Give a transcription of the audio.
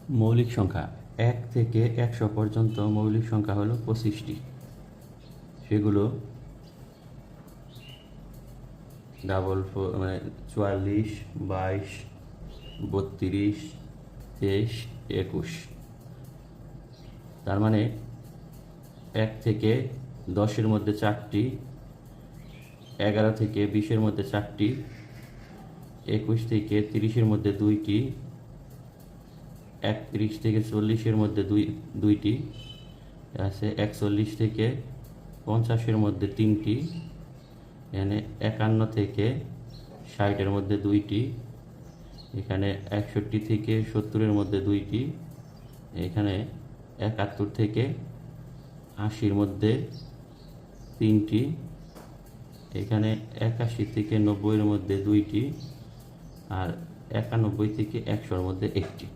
মৌলিক সংখ্যা 1 থেকে 100 পর্যন্ত মৌলিক সংখ্যা হলো 25টি। সেগুলো ডাবল মানে 44, 22, 32, 23, 21। তার মানে 1 থেকে 10-এর মধ্যে 4টি, 11 থেকে 20-এর মধ্যে 4টি, 21 থেকে 30-এর মধ্যে 2টি, 31 থেকে 40-এর মধ্যে দুইটি আছে, 41 থেকে 50-এর মধ্যে 3টি, এখানে 51 থেকে 60-এর মধ্যে 2টি, এখানে 61 থেকে 70-এর মধ্যে 2টি, এখানে 71 থেকে 80-এর মধ্যে 3টি, এখানে 81 থেকে 90-এর মধ্যে 2টি, আর 91 থেকে 100-এর মধ্যে 1টি।